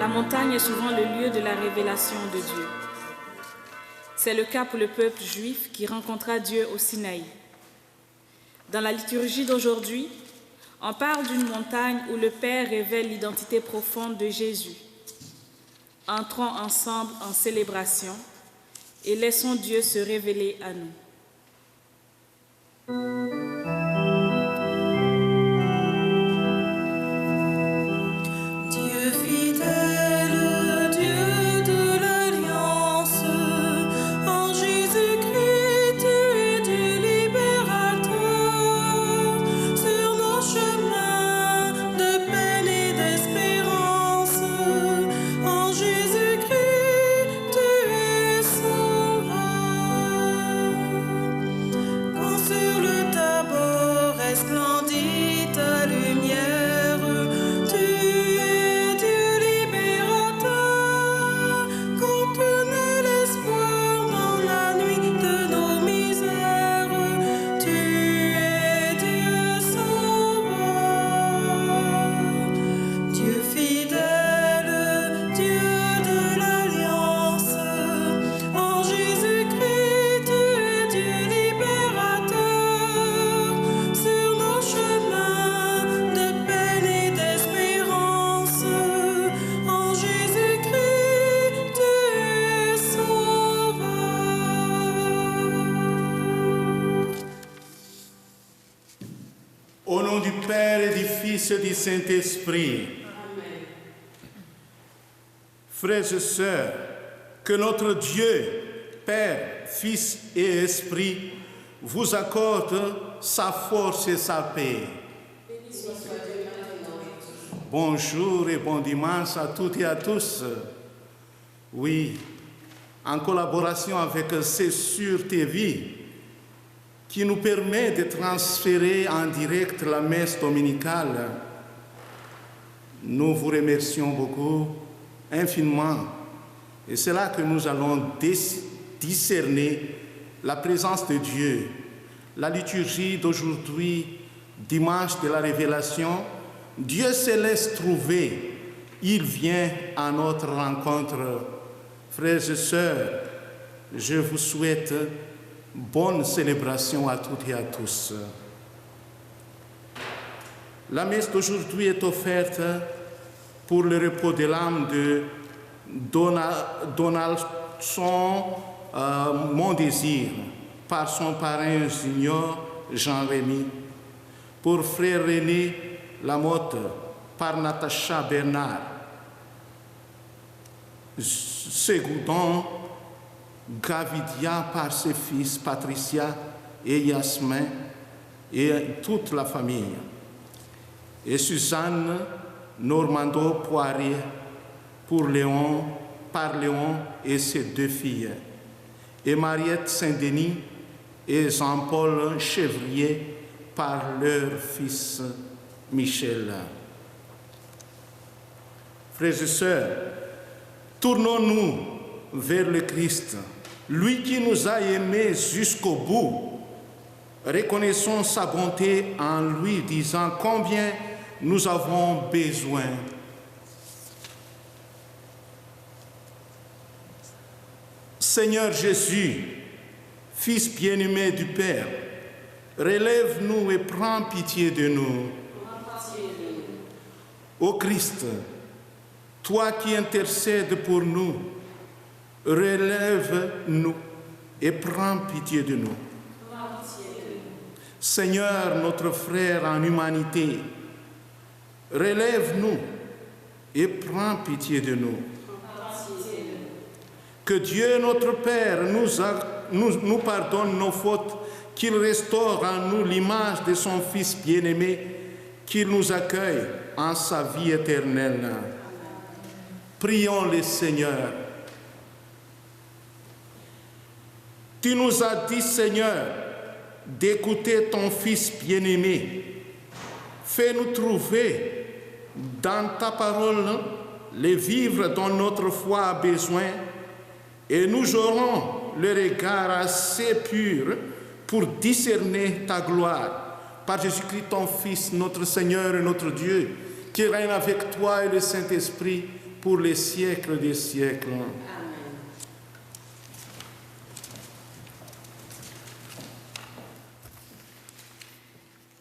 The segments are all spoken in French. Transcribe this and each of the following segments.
La montagne est souvent le lieu de la révélation de Dieu. C'est le cas pour le peuple juif qui rencontra Dieu au Sinaï. Dans la liturgie d'aujourd'hui, on parle d'une montagne où le Père révèle l'identité profonde de Jésus. Entrons ensemble en célébration et laissons Dieu se révéler à nous. Au nom du Père et du Fils et du Saint-Esprit. Amen. Frères et sœurs, que notre Dieu, Père, Fils et Esprit, vous accorde sa force et sa paix. Bonjour et bon dimanche à toutes et à tous. Oui, en collaboration avec C'est sur TV, qui nous permet de transférer en direct la messe dominicale. Nous vous remercions beaucoup, infiniment. Et c'est là que nous allons discerner la présence de Dieu. La liturgie d'aujourd'hui, dimanche de la Révélation, Dieu se laisse trouver. Il vient à notre rencontre. Frères et sœurs, je vous souhaite bonne célébration à toutes et à tous. La messe d'aujourd'hui est offerte pour le repos de l'âme de Donaldson Mondésir par son parrain junior Jean-Rémy, pour frère René Lamotte par Natacha Bernard, Ségoudon Gavidia par ses fils Patricia et Yasmin et toute la famille. Et Suzanne Normando Poirier par Léon et ses deux filles. Et Mariette Saint-Denis et Jean-Paul Chevrier par leur fils Michel. Frères et sœurs, tournons-nous vers le Christ, lui qui nous a aimés jusqu'au bout. Reconnaissons sa bonté en lui, disant combien nous avons besoin. Seigneur Jésus, Fils bien-aimé du Père, relève-nous et prends pitié de nous. Ô Christ, toi qui intercèdes pour nous, relève-nous et prends pitié de nous. Seigneur, notre frère en humanité, relève-nous et prends pitié de nous. Que Dieu, notre Père, nous pardonne nos fautes, qu'il restaure en nous l'image de son Fils bien-aimé, qu'il nous accueille en sa vie éternelle. Prions le Seigneur. Tu nous as dit, Seigneur, d'écouter ton Fils bien-aimé. Fais-nous trouver dans ta parole les vivres dont notre foi a besoin, et nous aurons le regard assez pur pour discerner ta gloire. Par Jésus-Christ, ton Fils, notre Seigneur et notre Dieu, qui règne avec toi et le Saint-Esprit pour les siècles des siècles.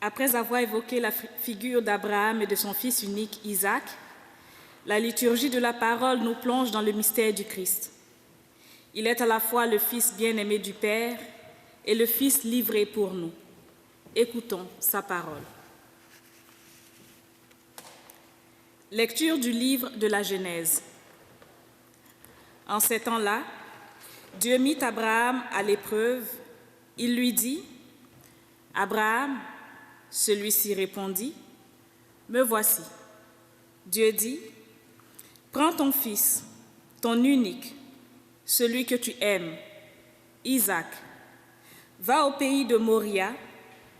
Après avoir évoqué la figure d'Abraham et de son fils unique Isaac, la liturgie de la parole nous plonge dans le mystère du Christ. Il est à la fois le Fils bien-aimé du Père et le Fils livré pour nous. Écoutons sa parole. Lecture du livre de la Genèse. En ces temps-là, Dieu mit Abraham à l'épreuve. Il lui dit, « Abraham », celui-ci répondit, « Me voici. » Dieu dit, « Prends ton fils, ton unique, celui que tu aimes, Isaac. Va au pays de Moria,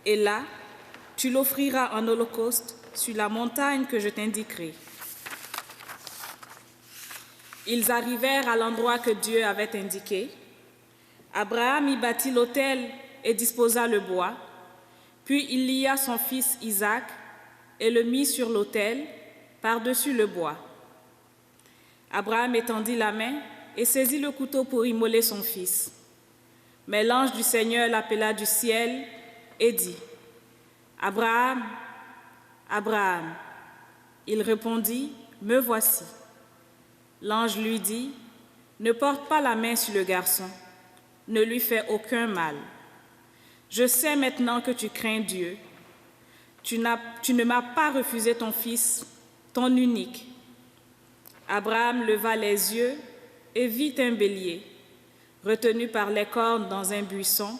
et là, tu l'offriras en holocauste sur la montagne que je t'indiquerai. » Ils arrivèrent à l'endroit que Dieu avait indiqué. Abraham y bâtit l'autel et disposa le bois. Puis il lia son fils Isaac et le mit sur l'autel, par-dessus le bois. Abraham étendit la main et saisit le couteau pour immoler son fils. Mais l'ange du Seigneur l'appela du ciel et dit, « Abraham, Abraham. » Il répondit, « Me voici. » L'ange lui dit, « Ne porte pas la main sur le garçon, ne lui fais aucun mal. Je sais maintenant que tu crains Dieu. Tu ne m'as pas refusé ton fils, ton unique. » Abraham leva les yeux et vit un bélier, retenu par les cornes dans un buisson.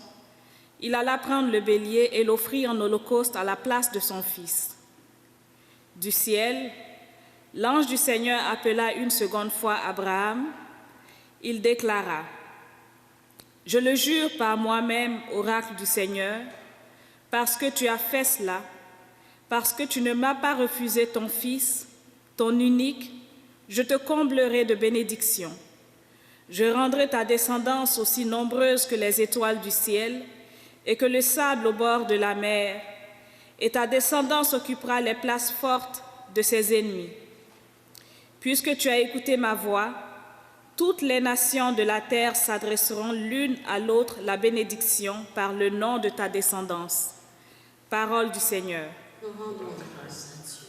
Il alla prendre le bélier et l'offrit en holocauste à la place de son fils. Du ciel, l'ange du Seigneur appela une seconde fois Abraham. Il déclara, « Je le jure par moi-même, oracle du Seigneur, parce que tu as fait cela, parce que tu ne m'as pas refusé ton fils, ton unique, je te comblerai de bénédictions. Je rendrai ta descendance aussi nombreuse que les étoiles du ciel et que le sable au bord de la mer, et ta descendance occupera les places fortes de ses ennemis. Puisque tu as écouté ma voix, toutes les nations de la terre s'adresseront l'une à l'autre la bénédiction par le nom de ta descendance. » Parole du Seigneur. Nous rendons grâce à Dieu.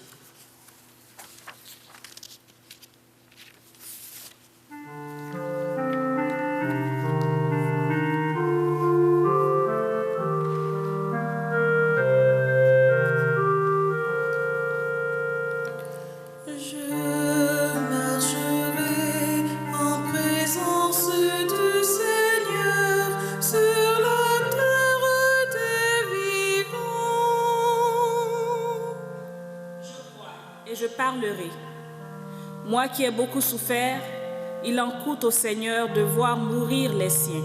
Parlerai. Moi qui ai beaucoup souffert, il en coûte au Seigneur de voir mourir les siens.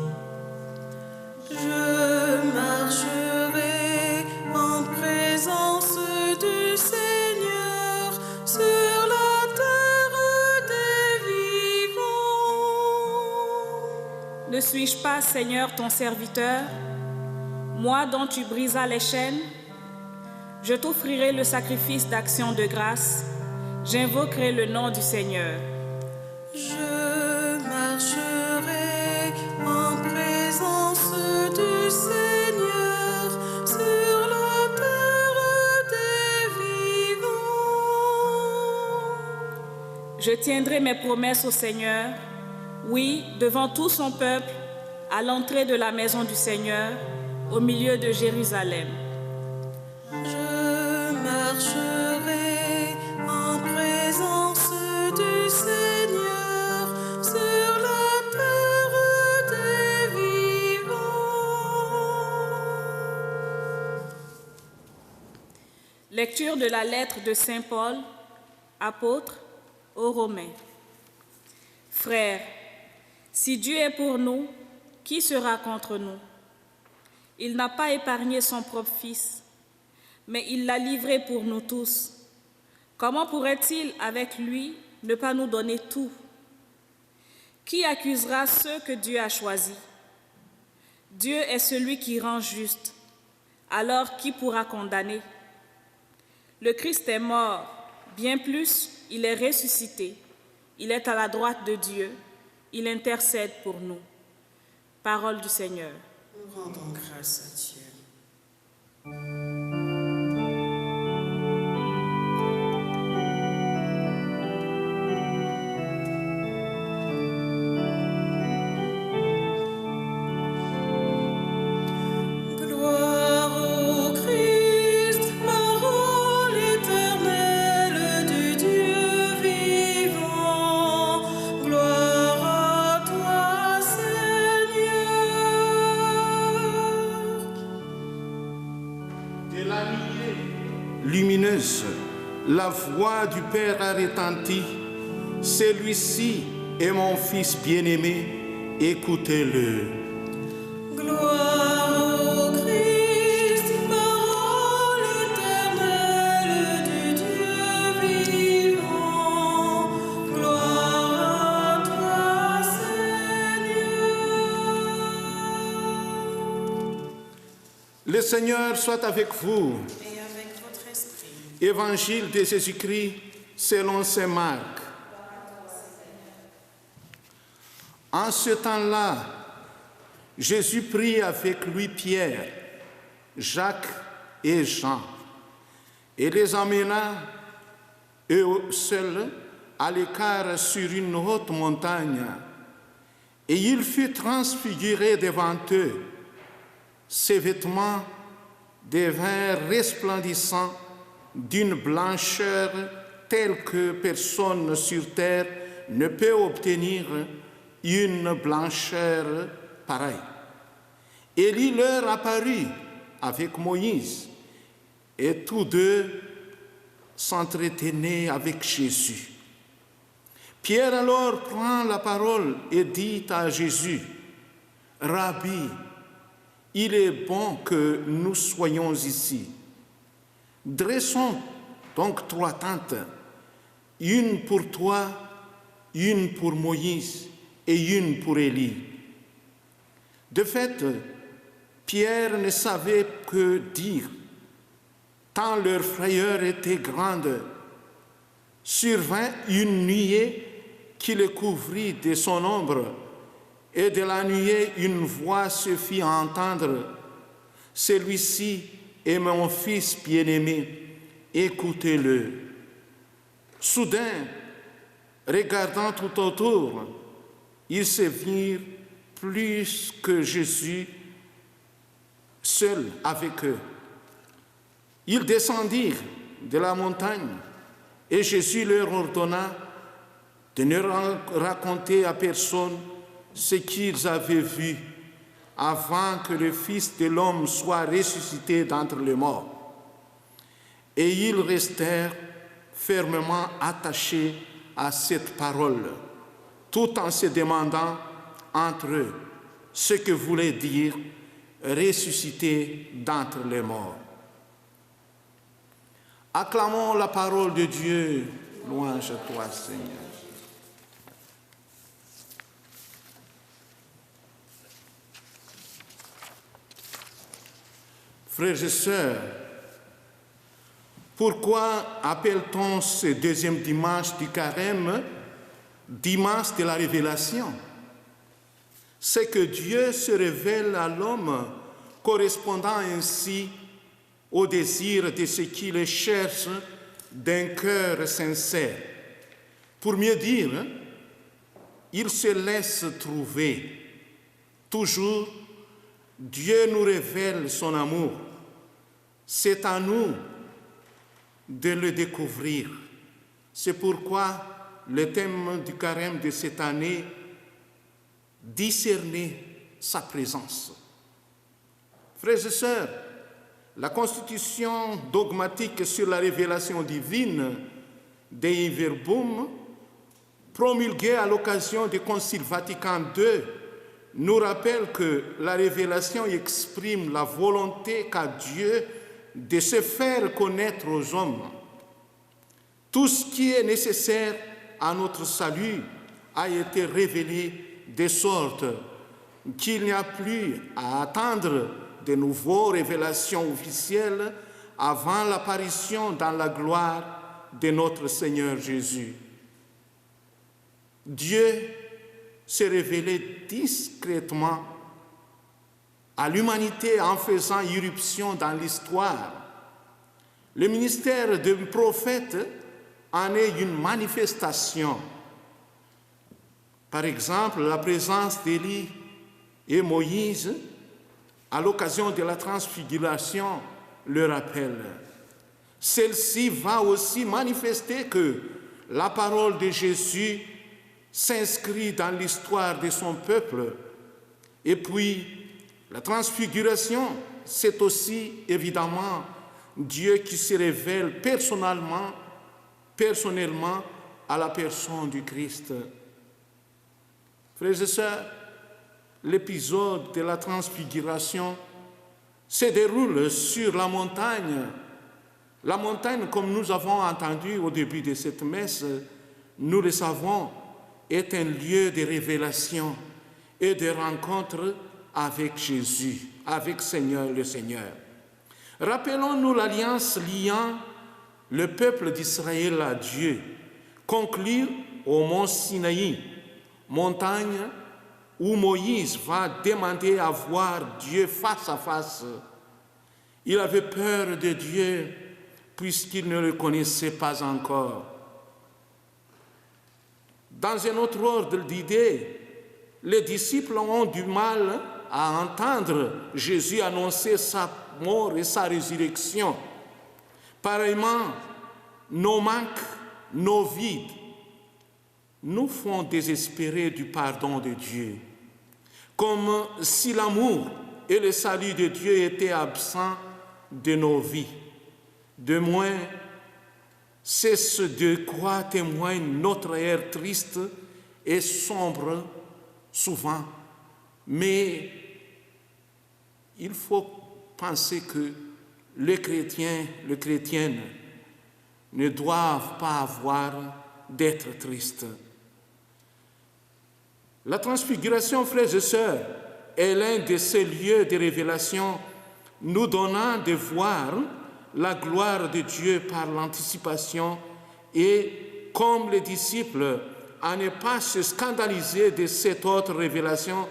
Je marcherai en présence du Seigneur sur la terre des vivants. Ne suis-je pas, Seigneur, ton serviteur, moi dont tu brisas les chaînes? Je t'offrirai le sacrifice d'action de grâce. J'invoquerai le nom du Seigneur. Je marcherai en présence du Seigneur sur la terre des vivants. Je tiendrai mes promesses au Seigneur, oui, devant tout son peuple, à l'entrée de la maison du Seigneur, au milieu de Jérusalem. Je marcherai en présence du Seigneur sur la terre des vivants. Lecture de la lettre de Saint Paul, apôtre aux Romains. Frères, si Dieu est pour nous, qui sera contre nous? Il n'a pas épargné son propre Fils, mais il l'a livré pour nous tous. Comment pourrait-il, avec lui, ne pas nous donner tout? Qui accusera ceux que Dieu a choisis? Dieu est celui qui rend juste. Alors qui pourra condamner? Le Christ est mort, bien plus, il est ressuscité. Il est à la droite de Dieu. Il intercède pour nous. Parole du Seigneur. Nous rendons grâce à Dieu. Gloire au Christ, parole éternelle du Dieu vivant. Gloire à toi, Seigneur. De la nuée lumineuse, la voix du Père a retenti. Celui-ci est mon Fils bien-aimé, écoutez-le. Gloire au Christ, parole éternelle du Dieu vivant. Gloire à toi, Seigneur. Le Seigneur soit avec vous. Et avec votre esprit. Évangile de Jésus-Christ selon saint Marc. En ce temps-là, Jésus prit avec lui Pierre, Jacques et Jean et les emmena, eux seuls, à l'écart sur une haute montagne. Et il fut transfiguré devant eux. Ses vêtements devinrent resplendissants d'une blancheur telle que personne sur terre ne peut obtenir une blancheur pareille. Élie leur apparut avec Moïse, et tous deux s'entretenaient avec Jésus. Pierre alors prend la parole et dit à Jésus, « Rabbi, il est bon que nous soyons ici. Dressons donc 3 tentes, une pour toi, une pour Moïse et une pour Élie. » De fait, Pierre ne savait que dire, tant leur frayeur était grande. Survint une nuée qui le couvrit de son ombre, et de la nuée une voix se fit entendre. « Celui-ci est mon Fils bien-aimé, écoutez-le. » Soudain, regardant tout autour, ils se virent plus que Jésus seul avec eux. Ils descendirent de la montagne et Jésus leur ordonna de ne raconter à personne ce qu'ils avaient vu avant que le Fils de l'homme soit ressuscité d'entre les morts. Et ils restèrent fermement attachés à cette parole, tout en se demandant entre eux ce que voulait dire ressuscité d'entre les morts. Acclamons la parole de Dieu. Louange à toi, Seigneur. Frères et sœurs, pourquoi appelle-t-on ce deuxième dimanche du carême dimanche de la révélation? C'est que Dieu se révèle à l'homme, correspondant ainsi au désir de ceux qui le cherchent d'un cœur sincère. Pour mieux dire, il se laisse trouver. Toujours, Dieu nous révèle son amour. C'est à nous de le découvrir. C'est pourquoi le thème du carême de cette année, discerner sa présence. Frères et sœurs, la constitution dogmatique sur la révélation divine Dei Verbum, promulguée à l'occasion du Concile Vatican II, nous rappelle que la révélation exprime la volonté qu'a Dieu de se faire connaître aux hommes. Tout ce qui est nécessaire à notre salut a été révélé de sorte qu'il n'y a plus à attendre de nouvelles révélations officielles avant l'apparition dans la gloire de notre Seigneur Jésus. Dieu s'est révélé discrètement à l'humanité en faisant irruption dans l'histoire. Le ministère du prophète en est une manifestation. Par exemple, la présence d'Élie et Moïse à l'occasion de la transfiguration le rappelle. Celle-ci va aussi manifester que la parole de Jésus s'inscrit dans l'histoire de son peuple. Et puis, la transfiguration, c'est aussi évidemment Dieu qui se révèle personnellement à la personne du Christ. Frères et sœurs, l'épisode de la transfiguration se déroule sur la montagne. La montagne, comme nous avons entendu au début de cette messe, nous le savons, est un lieu de révélation et de rencontre avec Jésus, avec le Seigneur. Rappelons-nous l'alliance liant le peuple d'Israël à Dieu, conclue au mont Sinaï, montagne où Moïse va demander à voir Dieu face à face. Il avait peur de Dieu puisqu'il ne le connaissait pas encore. Dans un autre ordre d'idées, les disciples ont du mal à entendre Jésus annoncer sa mort et sa résurrection. Pareillement, nos manques, nos vides, nous font désespérer du pardon de Dieu, comme si l'amour et le salut de Dieu étaient absents de nos vies. De moins, c'est ce de quoi témoigne notre ère triste et sombre souvent. Mais il faut penser que les chrétiens, les chrétiennes ne doivent pas avoir d'être tristes. La transfiguration, frères et sœurs, est l'un de ces lieux de révélation nous donnant de voir la gloire de Dieu par l'anticipation et, comme les disciples, à ne pas se scandaliser de cette autre révélation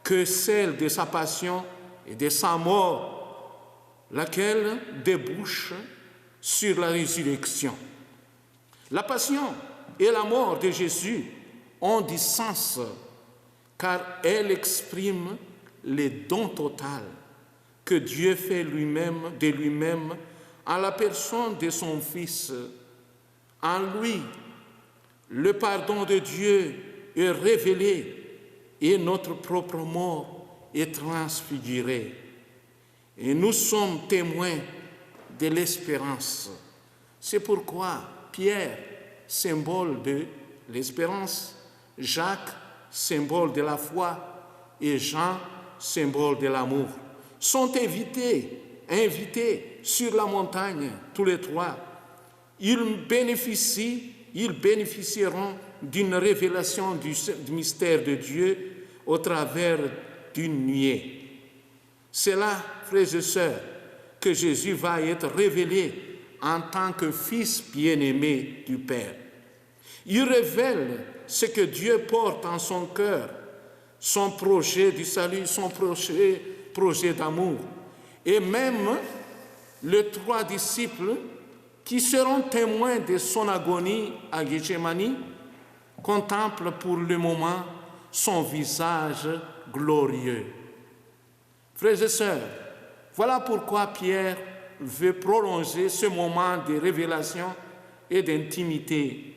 que celle de sa passion et de sa mort, laquelle débouche sur la résurrection. La passion et la mort de Jésus ont du sens car elles expriment les dons total que Dieu fait de lui-même en la personne de son Fils. En lui, le pardon de Dieu est révélé et notre propre mort est transfigurée. Et nous sommes témoins de l'espérance. C'est pourquoi Pierre, symbole de l'espérance, Jacques, symbole de la foi, et Jean, symbole de l'amour, sont invités sur la montagne, tous les trois. Ils bénéficieront d'une révélation du mystère de Dieu au travers d'une nuée. C'est là, frères et sœurs, que Jésus va être révélé en tant que Fils bien-aimé du Père. Il révèle ce que Dieu porte en son cœur, son projet du salut, son projet d'amour. Et même les trois disciples qui seront témoins de son agonie à Gethsémani contemplent pour le moment son visage glorieux. Frères et sœurs, voilà pourquoi Pierre veut prolonger ce moment de révélation et d'intimité.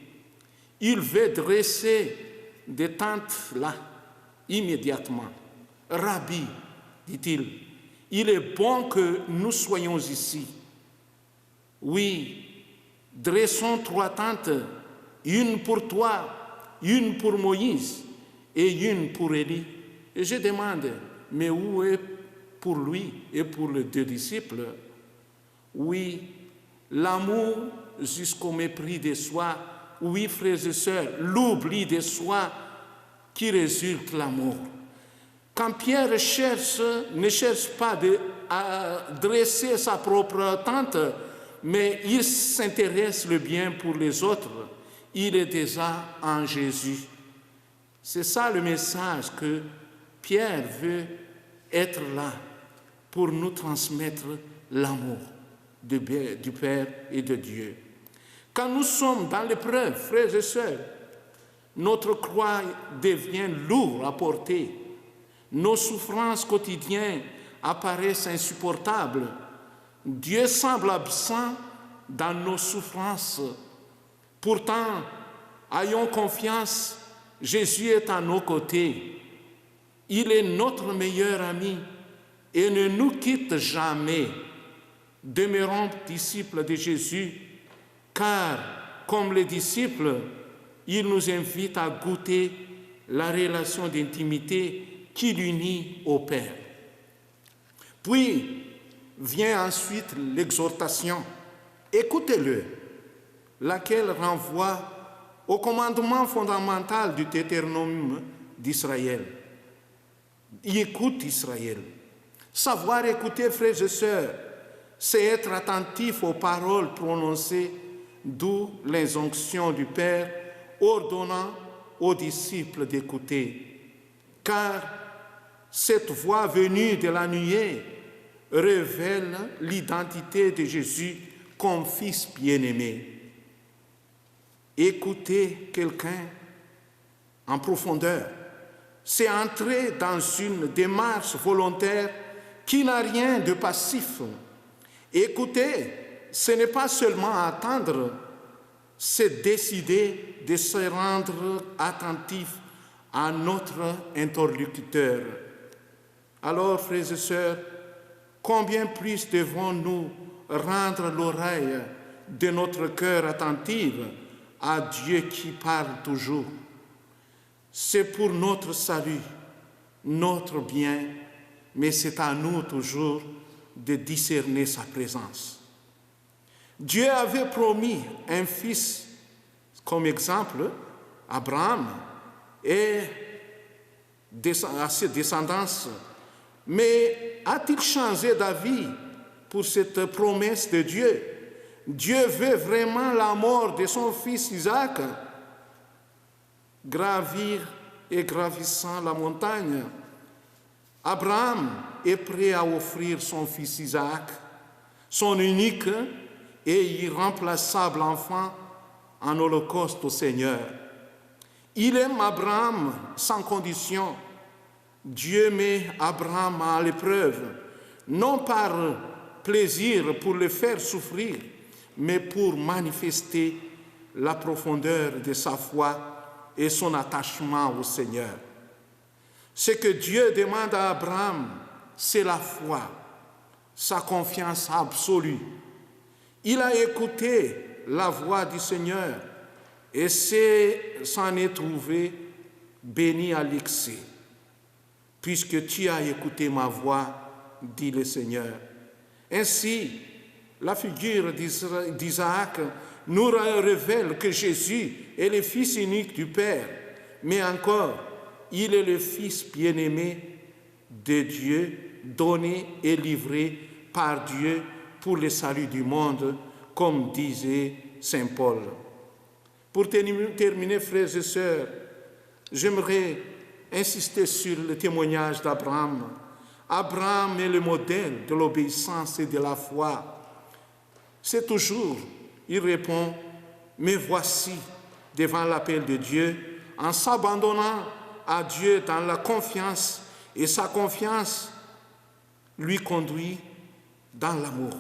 Il veut dresser des tentes là, immédiatement. Rabbi, dit-il, il est bon que nous soyons ici. Oui, dressons 3 tentes, une pour toi, une pour Moïse et une pour Élie. Et je demande, mais où est pour lui et pour les 2 disciples? Oui, l'amour jusqu'au mépris de soi. Oui, frères et sœurs, l'oubli de soi qui résulte l'amour. Quand Pierre ne cherche pas à dresser sa propre tente, mais il s'intéresse le bien pour les autres. Il est déjà en Jésus. C'est ça le message que Pierre veut être là pour nous transmettre l'amour du Père et de Dieu. Quand nous sommes dans l'épreuve, frères et sœurs, notre croix devient lourde à porter. Nos souffrances quotidiennes apparaissent insupportables. Dieu semble absent dans nos souffrances. Pourtant, ayons confiance, Jésus est à nos côtés. Il est notre meilleur ami et ne nous quitte jamais. Demeurons disciples de Jésus, car, comme les disciples, il nous invite à goûter la relation d'intimité qui l'unit au Père. Puis vient ensuite l'exhortation. Écoutez-le, laquelle renvoie au commandement fondamental du Deutéronome d'Israël. Écoute Israël. Savoir écouter, frères et sœurs, c'est être attentif aux paroles prononcées, d'où l'injonction du Père ordonnant aux disciples d'écouter. Car cette voix venue de la nuée révèle l'identité de Jésus comme Fils bien-aimé. Écouter quelqu'un en profondeur, c'est entrer dans une démarche volontaire qui n'a rien de passif. Écouter, ce n'est pas seulement attendre, c'est décider de se rendre attentif à notre interlocuteur. Alors, frères et sœurs, combien plus devons-nous rendre l'oreille de notre cœur attentive à Dieu qui parle toujours. C'est pour notre salut, notre bien, mais c'est à nous toujours de discerner sa présence. Dieu avait promis un fils comme exemple, Abraham, et à ses descendants. Mais a-t-il changé d'avis pour cette promesse de Dieu? Dieu veut vraiment la mort de son fils Isaac. Gravir et gravissant la montagne, Abraham est prêt à offrir son fils Isaac, son unique et irremplaçable enfant, en holocauste au Seigneur. Il aime Abraham sans condition. Dieu met Abraham à l'épreuve, non par plaisir pour le faire souffrir, mais pour manifester la profondeur de sa foi et son attachement au Seigneur. Ce que Dieu demande à Abraham, c'est la foi, sa confiance absolue. Il a écouté la voix du Seigneur et s'en est trouvé béni à l'excès. Puisque tu as écouté ma voix, dit le Seigneur. Ainsi, la figure d'Isaac nous révèle que Jésus est le Fils unique du Père, mais encore, il est le Fils bien-aimé de Dieu, donné et livré par Dieu pour le salut du monde, comme disait Saint Paul. Pour terminer, frères et sœurs, j'aimerais insister sur le témoignage d'Abraham. Abraham est le modèle de l'obéissance et de la foi. C'est toujours, il répond, « Mais voici, devant l'appel de Dieu, en s'abandonnant à Dieu dans la confiance, et sa confiance lui conduit dans l'amour.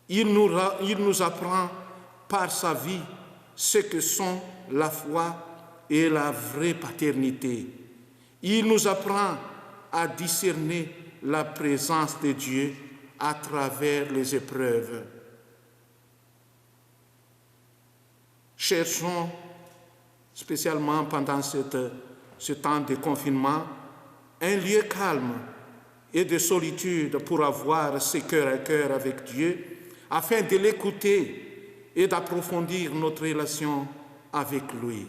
Il nous apprend par sa vie ce que sont la foi et la vraie paternité. Il nous apprend à discerner la présence de Dieu à travers les épreuves. Cherchons, spécialement pendant ce temps de confinement, un lieu calme et de solitude pour avoir ce cœur à cœur avec Dieu, afin de l'écouter et d'approfondir notre relation avec lui.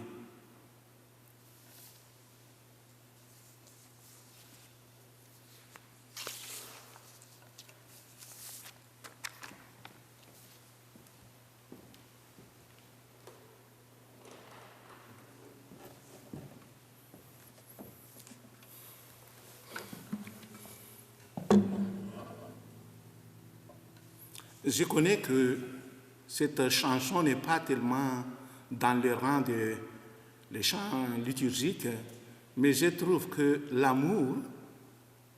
Je connais que cette chanson n'est pas tellement dans le rang des chants liturgiques, mais je trouve que l'amour,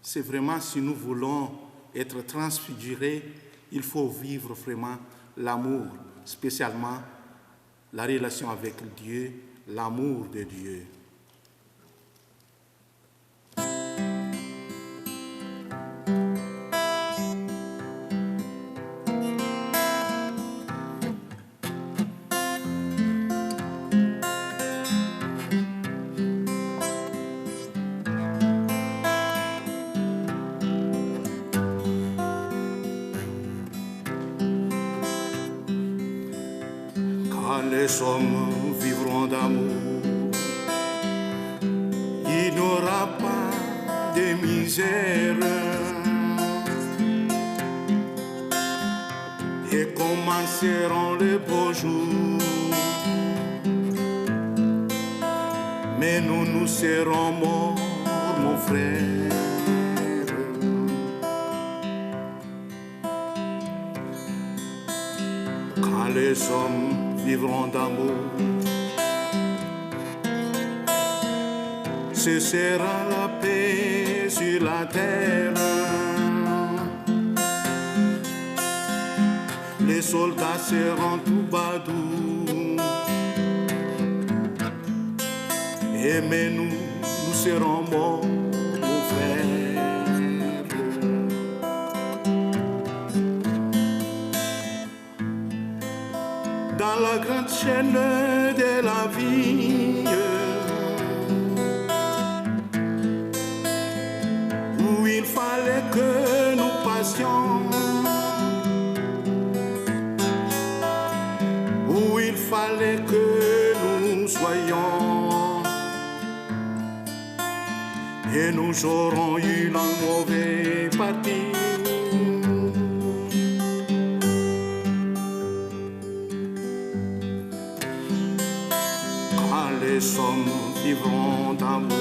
c'est vraiment, si nous voulons être transfigurés, il faut vivre vraiment l'amour, spécialement la relation avec Dieu, l'amour de Dieu. Les hommes vivront d'amour, il n'y aura pas de misère, et commenceront les beaux jours, mais nous serons morts, mon frère. Quand les hommes vivront d'amour, ce sera la paix sur la terre. Les soldats seront tout badauds, et mais nous serons morts, mon frère. Dans la grande chaîne de la vie, où il fallait que nous passions, où il fallait que nous soyons, et nous aurons eu la mauvaise partie. Les hommes vivront d'amour,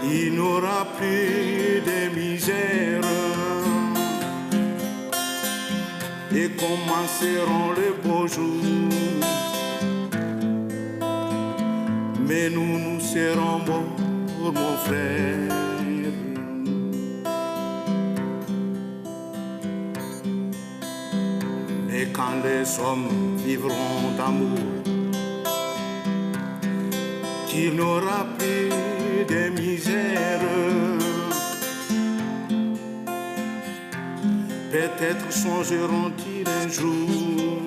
il n'y aura plus de misère, et commenceront les beaux jours, mais nous serons morts, mon frère. Et quand les hommes vivront d'amour, qu'il n'y aura plus de misère, peut-être songeront-ils un jour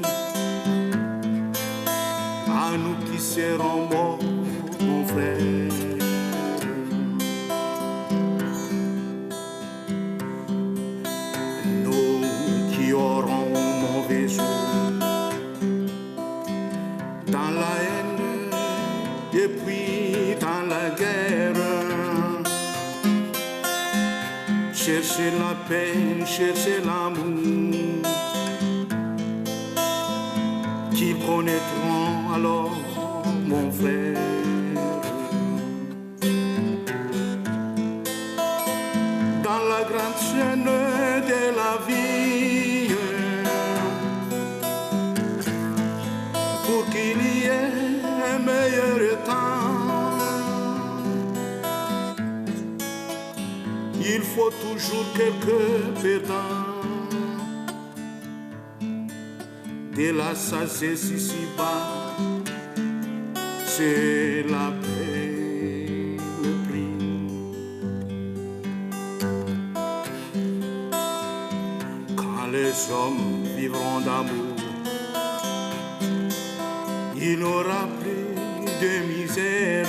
à nous qui serons morts, mon frère. Nous qui aurons mauvais jour dans la haine et puis dans la guerre, chercher la paix, chercher l'amour, qu'ils connaîtront alors, mon frère. Dans la grande chaîne de la vie, pour qu'il y ait un meilleur temps, il faut toujours quelques perdants. De la sagesse ici-bas, c'est la paix, le prix. Quand les hommes vivront d'amour, il n'y aura plus de misère,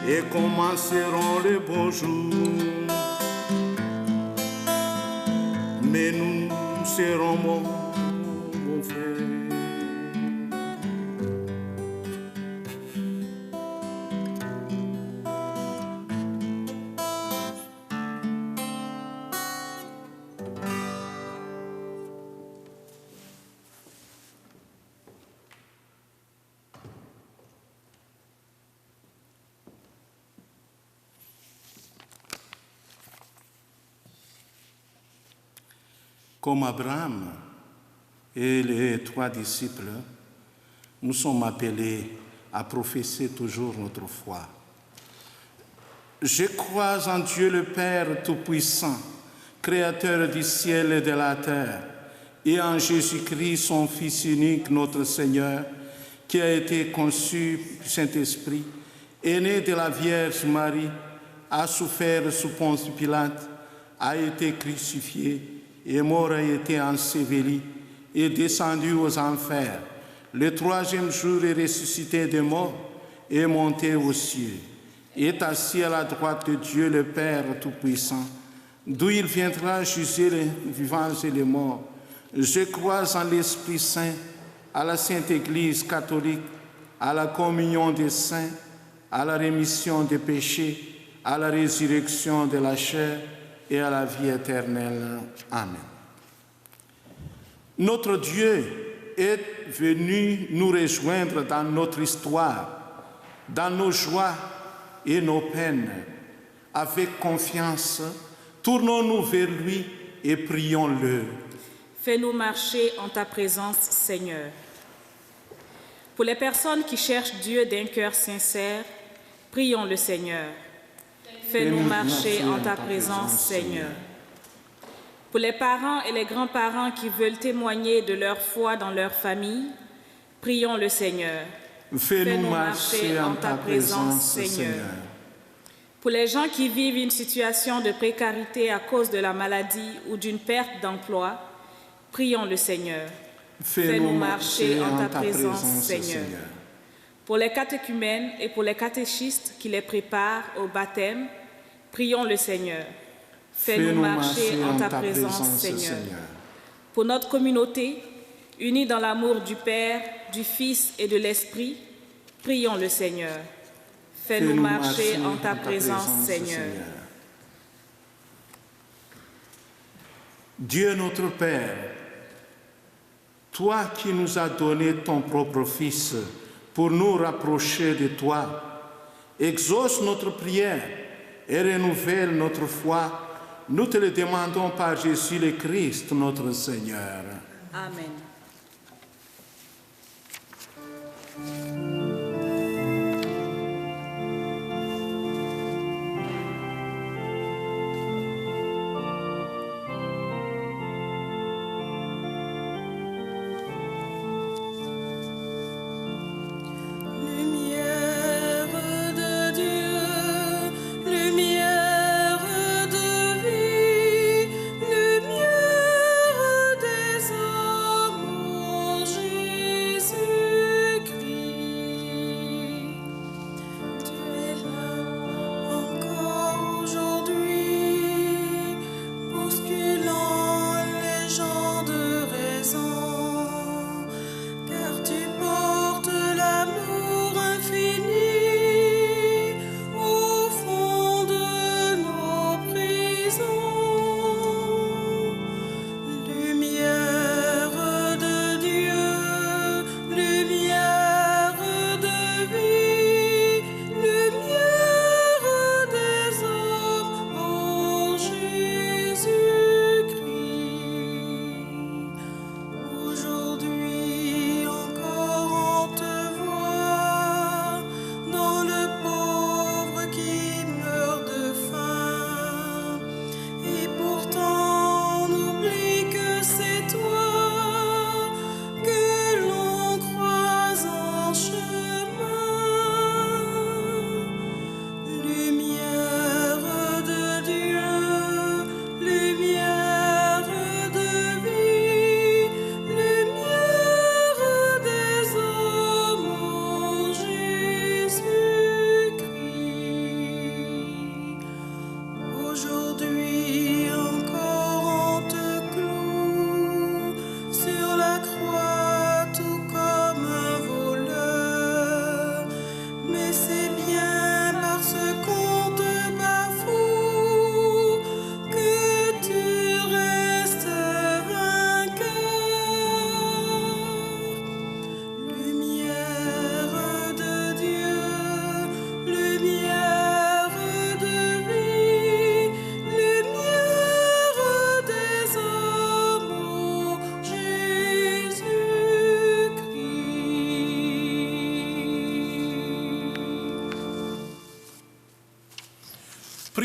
et commenceront les beaux jours, mais nous serons morts, mon frère. Comme Abraham et les 3 disciples, nous sommes appelés à professer toujours notre foi. Je crois en Dieu le Père Tout-Puissant, Créateur du ciel et de la terre, et en Jésus-Christ, son Fils unique, notre Seigneur, qui a été conçu du Saint-Esprit, est né de la Vierge Marie, a souffert sous Ponce Pilate, a été crucifié, est mort, a été enseveli, est descendu aux enfers. Le 3e jour est ressuscité des morts, est monté aux cieux, est assis à la droite de Dieu le Père Tout-Puissant, d'où il viendra juger les vivants et les morts. Je crois en l'Esprit Saint, à la Sainte Église catholique, à la communion des saints, à la rémission des péchés, à la résurrection de la chair et à la vie éternelle. Amen. Notre Dieu est venu nous rejoindre dans notre histoire, dans nos joies et nos peines. Avec confiance, tournons-nous vers lui et prions-le. Fais-nous marcher en ta présence, Seigneur. Pour les personnes qui cherchent Dieu d'un cœur sincère, prions le Seigneur. Fais-nous marcher en ta présence, Seigneur. Pour les parents et les grands-parents qui veulent témoigner de leur foi dans leur famille, prions le Seigneur. Fais-nous marcher en ta présence, Seigneur. Pour les gens qui vivent une situation de précarité à cause de la maladie ou d'une perte d'emploi, prions le Seigneur. Fais-nous marcher en ta présence, Seigneur. Pour les catéchumènes et pour les catéchistes qui les préparent au baptême, prions le Seigneur. Fais-nous marcher en ta présence, Seigneur. Pour notre communauté, unie dans l'amour du Père, du Fils et de l'Esprit, prions le Seigneur. Fais-nous marcher en ta présence, Seigneur. Dieu notre Père, toi qui nous as donné ton propre Fils pour nous rapprocher de toi, exauce notre prière et renouvelle notre foi. Nous te le demandons par Jésus le Christ, notre Seigneur. Amen. Jésus-Christ.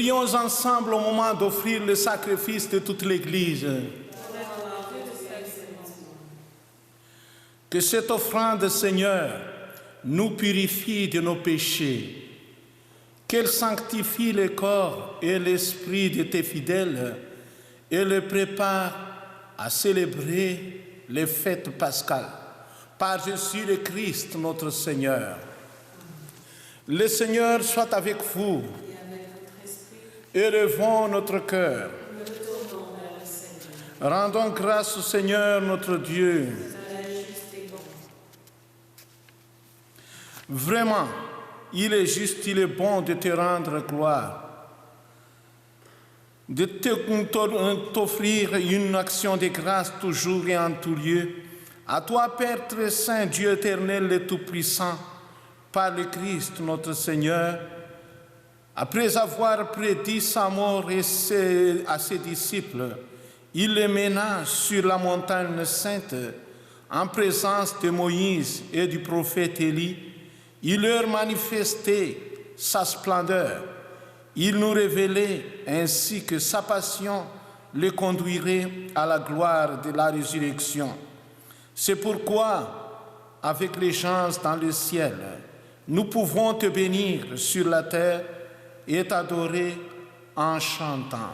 Prions ensemble au moment d'offrir le sacrifice de toute l'Église. Que cette offrande, Seigneur, nous purifie de nos péchés, qu'elle sanctifie le corps et l'esprit de tes fidèles et les prépare à célébrer les fêtes pascales. Par Jésus le Christ, notre Seigneur. Le Seigneur soit avec vous. Élevons notre cœur. Rendons grâce au Seigneur notre Dieu. Vraiment, il est juste, il est bon de te rendre gloire, de t'offrir une action de grâce toujours et en tout lieu. À toi, Père très saint, Dieu éternel et tout-puissant, par le Christ notre Seigneur, après avoir prédit sa mort à ses disciples, il les mena sur la montagne sainte en présence de Moïse et du prophète Élie. Il leur manifestait sa splendeur. Il nous révélait ainsi que sa passion les conduirait à la gloire de la résurrection. C'est pourquoi, avec les gens dans le ciel, nous pouvons te bénir sur la terre et t'adorer en chantant.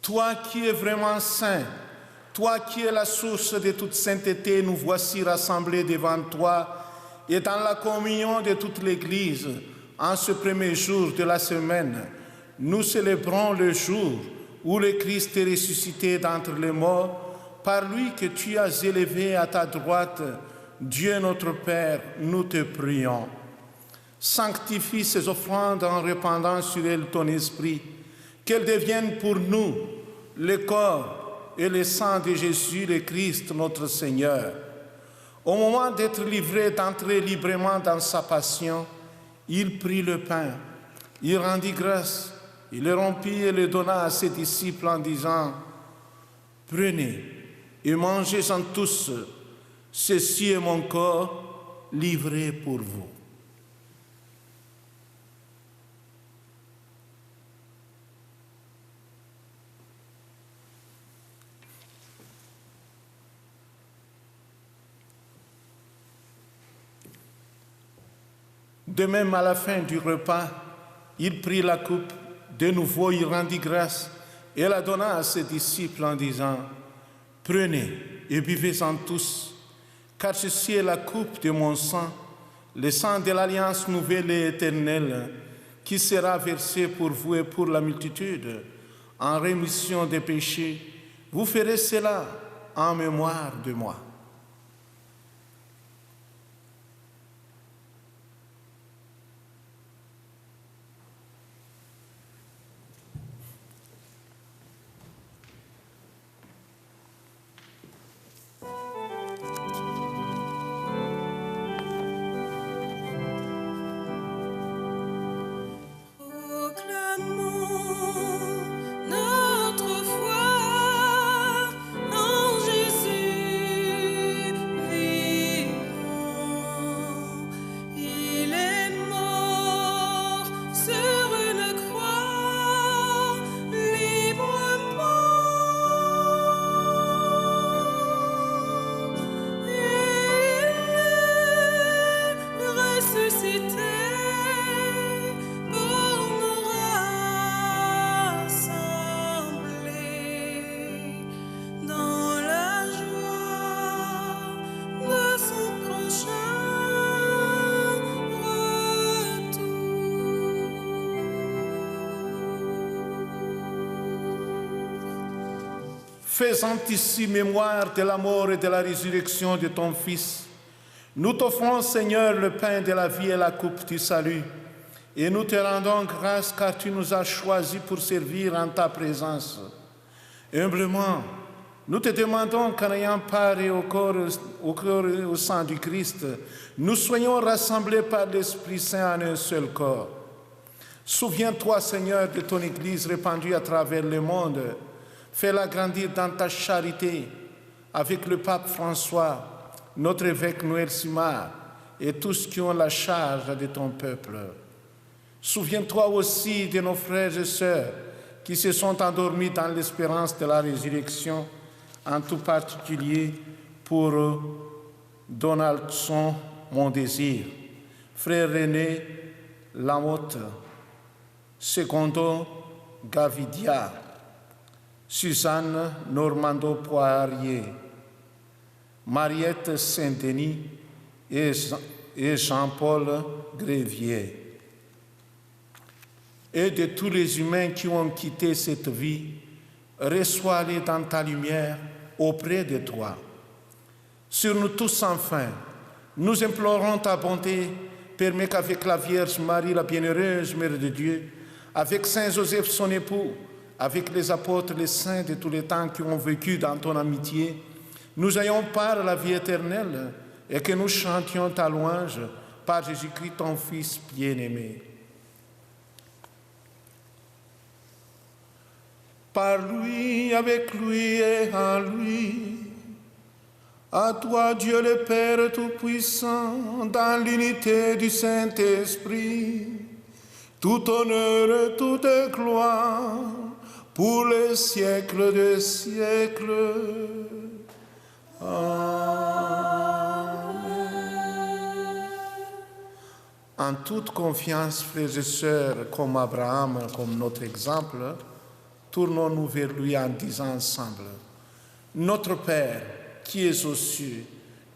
Toi qui es vraiment saint, toi qui es la source de toute sainteté, nous voici rassemblés devant toi et dans la communion de toute l'Église. En ce premier jour de la semaine, nous célébrons le jour où le Christ est ressuscité d'entre les morts, par lui que tu as élevé à ta droite. Dieu notre Père, nous te prions. Sanctifie ces offrandes en répandant sur elles ton esprit, qu'elles deviennent pour nous le corps et le sang de Jésus le Christ notre Seigneur. Au moment d'être livré, d'entrer librement dans sa passion, il prit le pain, il rendit grâce, il le rompit et le donna à ses disciples en disant: « Prenez et mangez-en tous, ceci est mon corps livré pour vous. » De même, à la fin du repas, il prit la coupe, de nouveau il rendit grâce et la donna à ses disciples en disant: « Prenez et buvez-en tous, car ceci est la coupe de mon sang, le sang de l'alliance nouvelle et éternelle, qui sera versé pour vous et pour la multitude, en rémission des péchés. Vous ferez cela en mémoire de moi. » Notre foi en Jésus. faisant ici mémoire de la mort et de la résurrection de ton Fils, nous t'offrons, Seigneur, le pain de la vie et la coupe du salut, et nous te rendons grâce car tu nous as choisis pour servir en ta présence. Humblement, nous te demandons qu'en ayant part au corps et au sang du Christ, nous soyons rassemblés par l'Esprit Saint en un seul corps. Souviens-toi, Seigneur, de ton Église répandue à travers le monde. Fais-la grandir dans ta charité avec le pape François, notre évêque Noël Simard et tous qui ont la charge de ton peuple. Souviens-toi aussi de nos frères et sœurs qui se sont endormis dans l'espérance de la résurrection, en tout particulier pour Donaldson, mon désir, frère René Lamotte, Secondo Gavidia, Suzanne Normando-Poirier, Mariette Saint-Denis et Jean-Paul Grévier. Et de tous les humains qui ont quitté cette vie, reçois-les dans ta lumière auprès de toi. Sur nous tous enfin, nous implorons ta bonté, permets qu'avec la Vierge Marie, la bienheureuse Mère de Dieu, avec Saint Joseph son époux, avec les apôtres, les saints de tous les temps qui ont vécu dans ton amitié, nous ayons part à la vie éternelle et que nous chantions ta louange par Jésus-Christ, ton Fils bien-aimé. Par lui, avec lui et en lui, à toi, Dieu le Père Tout-Puissant, dans l'unité du Saint-Esprit, tout honneur et toute gloire, pour les siècles des siècles. Amen. En toute confiance, frères et sœurs, comme Abraham, comme notre exemple, tournons-nous vers lui en disant ensemble: Notre Père, qui es aux cieux,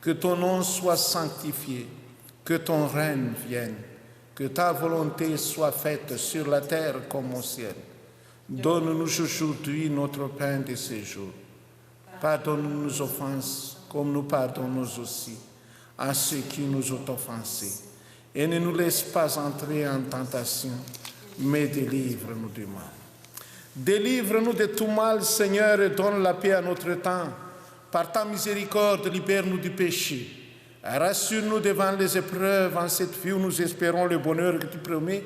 que ton nom soit sanctifié, que ton règne vienne, que ta volonté soit faite sur la terre comme au ciel. Donne-nous aujourd'hui notre pain de ce jour. Pardonne-nous nos offenses, comme nous pardonnons aussi à ceux qui nous ont offensés. Et ne nous laisse pas entrer en tentation, mais délivre-nous du mal. Délivre-nous de tout mal, Seigneur, et donne la paix à notre temps. Par ta miséricorde, libère-nous du péché. Rassure-nous devant les épreuves en cette vie où nous espérons le bonheur que tu promets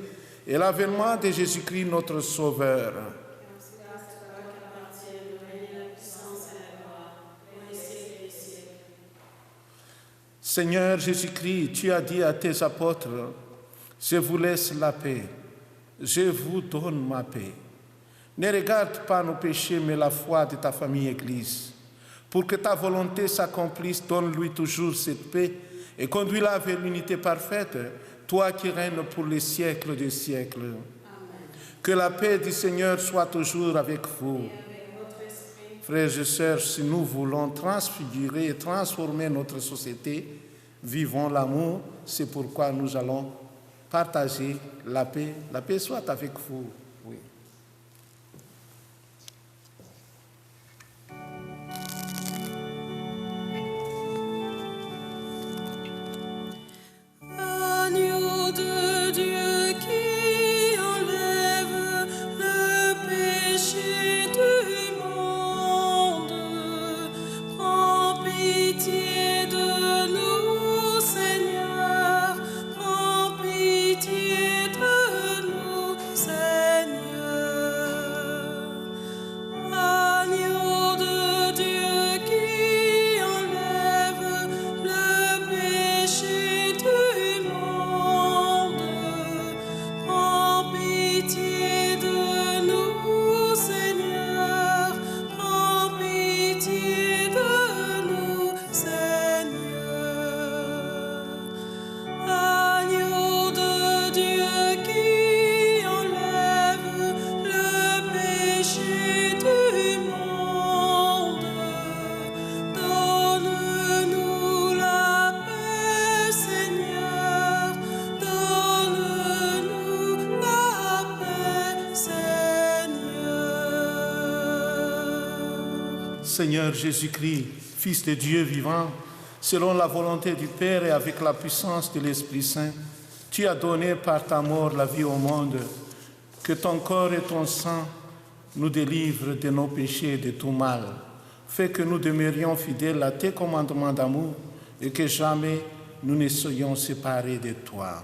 et l'avènement de Jésus-Christ, notre Sauveur. Seigneur Jésus-Christ, tu as dit à tes apôtres: je vous laisse la paix, je vous donne ma paix. Ne regarde pas nos péchés, mais la foi de ta famille Église. Pour que ta volonté s'accomplisse, donne-lui toujours cette paix et conduis-la vers l'unité parfaite, toi qui règnes pour les siècles des siècles. Amen. Que la paix du Seigneur soit toujours avec vous. Frères et sœurs, si nous voulons transfigurer et transformer notre société, vivons l'amour, c'est pourquoi nous allons partager la paix. La paix soit avec vous. Oui. Agneau de Dieu qui enlève le péché du monde, prends pitié de nous, Seigneur, prends pitié de nous, Seigneur. Seigneur Jésus-Christ, Fils de Dieu vivant, selon la volonté du Père et avec la puissance de l'Esprit Saint, tu as donné par ta mort la vie au monde. Que ton corps et ton sang nous délivrent de nos péchés et de tout mal. Fais que nous demeurions fidèles à tes commandements d'amour et que jamais nous ne soyons séparés de toi.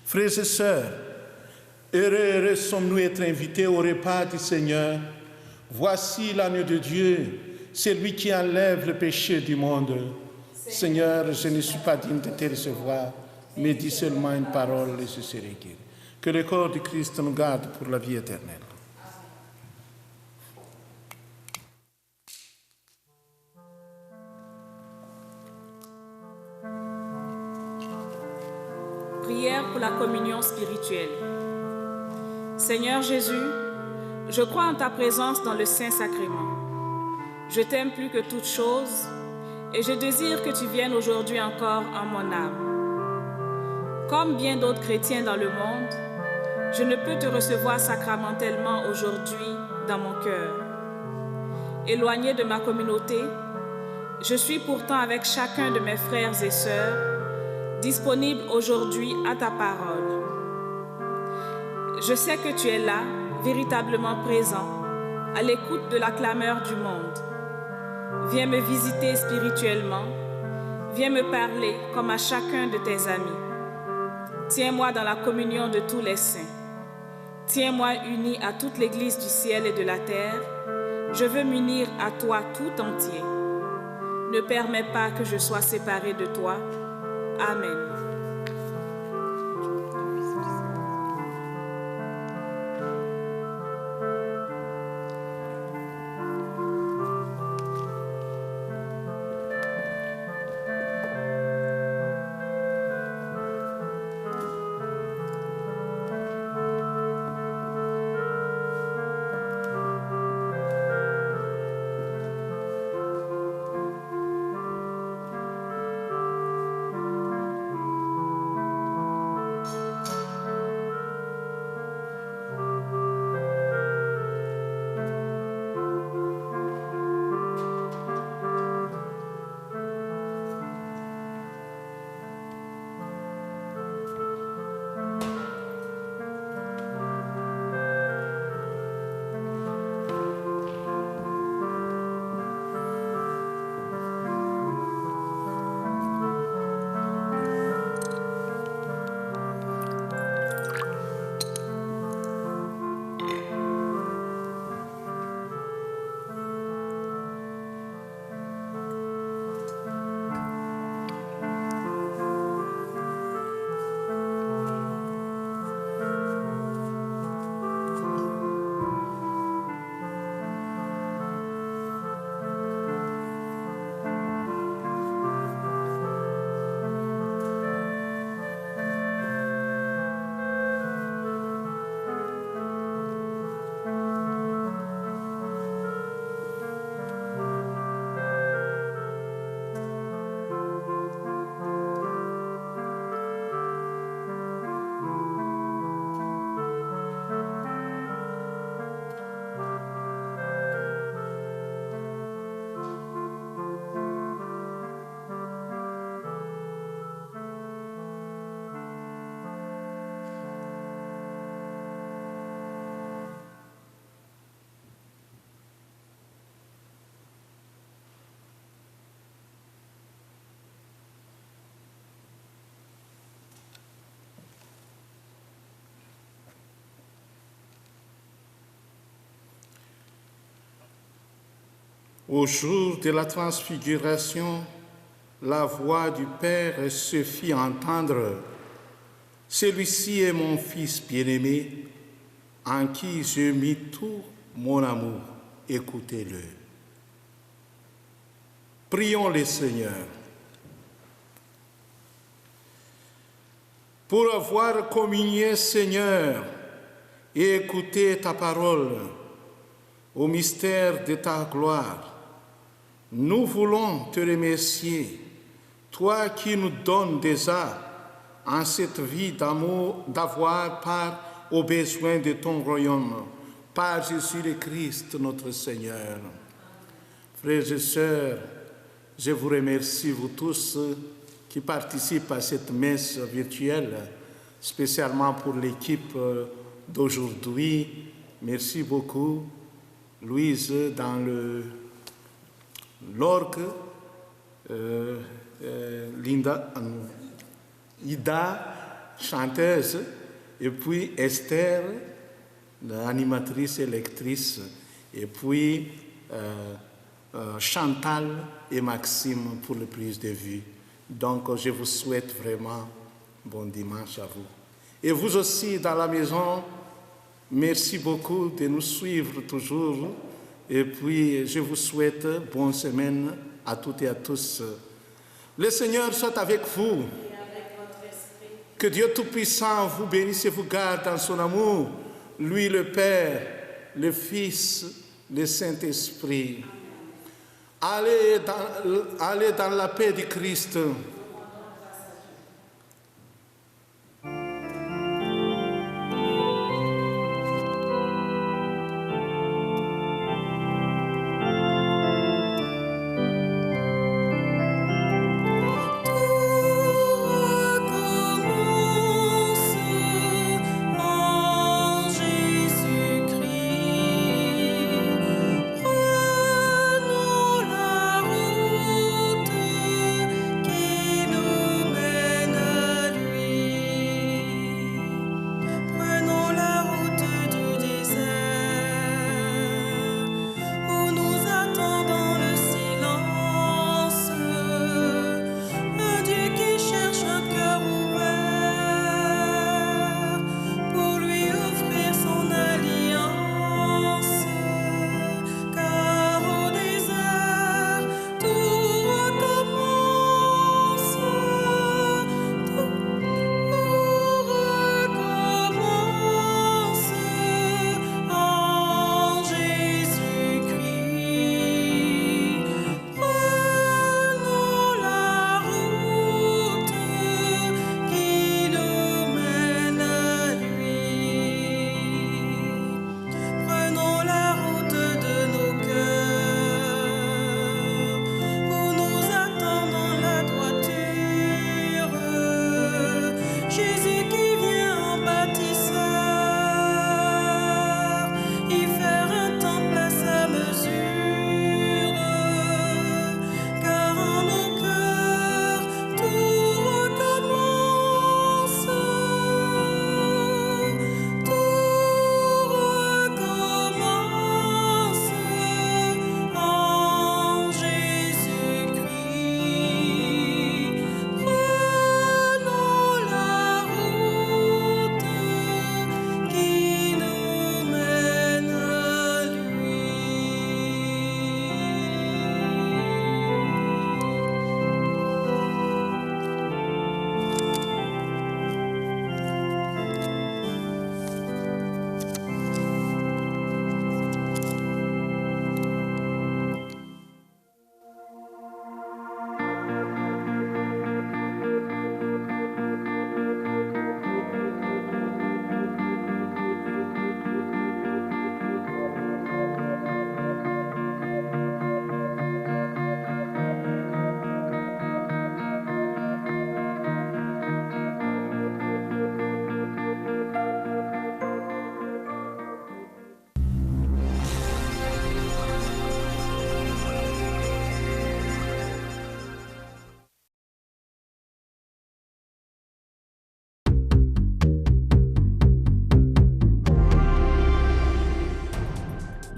Frères et sœurs, heureux sommes-nous d'être invités au repas du Seigneur. Voici l'agneau de Dieu, celui qui enlève le péché du monde. Seigneur, je ne suis pas digne de te recevoir, mais dis seulement une parole et je serai guéri. Que le corps du Christ nous garde pour la vie éternelle. Prière pour la communion spirituelle. Seigneur Jésus, je crois en ta présence dans le Saint-Sacrement. Je t'aime plus que toute chose et je désire que tu viennes aujourd'hui encore en mon âme. Comme bien d'autres chrétiens dans le monde, je ne peux te recevoir sacramentellement aujourd'hui dans mon cœur. Éloigné de ma communauté, je suis pourtant avec chacun de mes frères et sœurs, disponible aujourd'hui à ta parole. Je sais que tu es là, véritablement présent, à l'écoute de la clameur du monde. Viens me visiter spirituellement, viens me parler comme à chacun de tes amis. Tiens-moi dans la communion de tous les saints. Tiens-moi uni à toute l'Église du ciel et de la terre. Je veux m'unir à toi tout entier. Ne permets pas que je sois séparé de toi. Amen. Au jour de la transfiguration, la voix du Père se fit entendre. Celui-ci est mon Fils bien-aimé, en qui j'ai mis tout mon amour. Écoutez-le. Prions le Seigneur. Pour avoir communié, Seigneur, et écouté ta parole au mystère de ta gloire, nous voulons te remercier, toi qui nous donnes déjà en cette vie d'amour, d'avoir par aux besoins de ton royaume par Jésus le Christ, notre Seigneur. Frères et sœurs, je vous remercie, vous tous qui participent à cette messe virtuelle, spécialement pour l'équipe d'aujourd'hui. Merci beaucoup, Louise, dans l'orgue, Ida, chanteuse, et puis Esther, l'animatrice et lectrice, et puis Chantal et Maxime pour le prise de vue. Donc, je vous souhaite vraiment bon dimanche à vous. Et vous aussi, dans la maison, merci beaucoup de nous suivre toujours. Et puis, je vous souhaite bonne semaine à toutes et à tous. Le Seigneur soit avec vous. Que Dieu Tout-Puissant vous bénisse et vous garde dans son amour, lui le Père, le Fils, le Saint-Esprit. Allez dans la paix du Christ.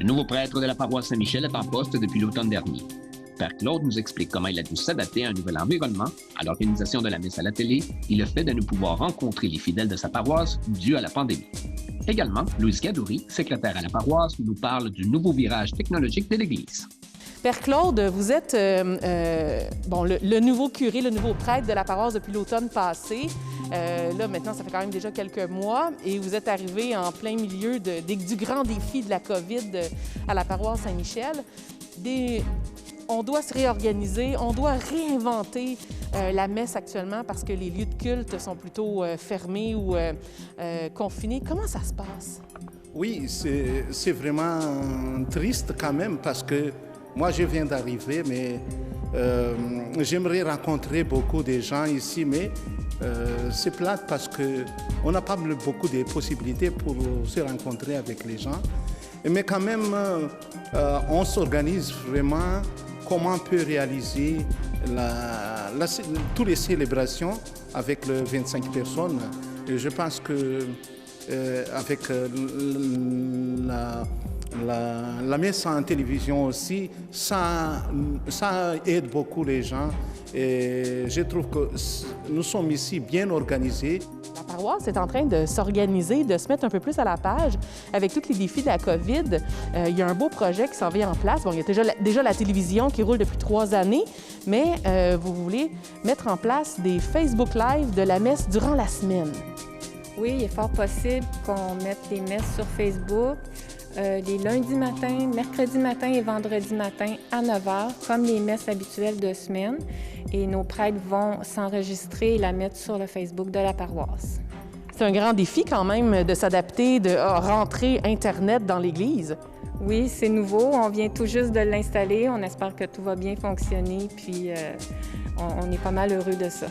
Le nouveau prêtre de la paroisse Saint-Michel est en poste depuis l'automne dernier. Père Claude nous explique comment il a dû s'adapter à un nouvel environnement, à l'organisation de la messe à la télé et le fait de ne pouvoir rencontrer les fidèles de sa paroisse dû à la pandémie. Également, Louise Gadouri, secrétaire à la paroisse, nous parle du nouveau virage technologique de l'Église. Père Claude, vous êtes le nouveau curé, le nouveau prêtre de la paroisse depuis l'automne passé. Là, maintenant, ça fait quand même déjà quelques mois et vous êtes arrivé en plein milieu du grand défi de la COVID à la paroisse Saint-Michel. on doit se réorganiser, on doit réinventer la messe actuellement parce que les lieux de culte sont plutôt fermés ou confinés. Comment ça se passe? Oui, c'est vraiment triste quand même parce que moi je viens d'arriver, mais j'aimerais rencontrer beaucoup de gens ici, mais c'est plate parce qu'on n'a pas beaucoup de possibilités pour se rencontrer avec les gens. Mais quand même, on s'organise vraiment comment on peut réaliser toutes les célébrations avec les 25 personnes. Et je pense que avec la messe en télévision aussi, ça aide beaucoup les gens. Et je trouve que nous sommes ici bien organisés. La paroisse est en train de s'organiser, de se mettre un peu plus à la page avec tous les défis de la COVID. Il y a un beau projet qui s'en vient en place. Bon, il y a déjà la télévision qui roule depuis 3 années, mais vous voulez mettre en place des Facebook Live de la messe durant la semaine. Oui, il est fort possible qu'on mette les messes sur Facebook les lundis matin, mercredi matin et vendredi matin à 9 h, comme les messes habituelles de semaine. Et nos prêtres vont s'enregistrer et la mettre sur le Facebook de la paroisse. C'est un grand défi quand même de s'adapter, de rentrer Internet dans l'Église. Oui, c'est nouveau. On vient tout juste de l'installer. On espère que tout va bien fonctionner, puis on est pas mal heureux de ça.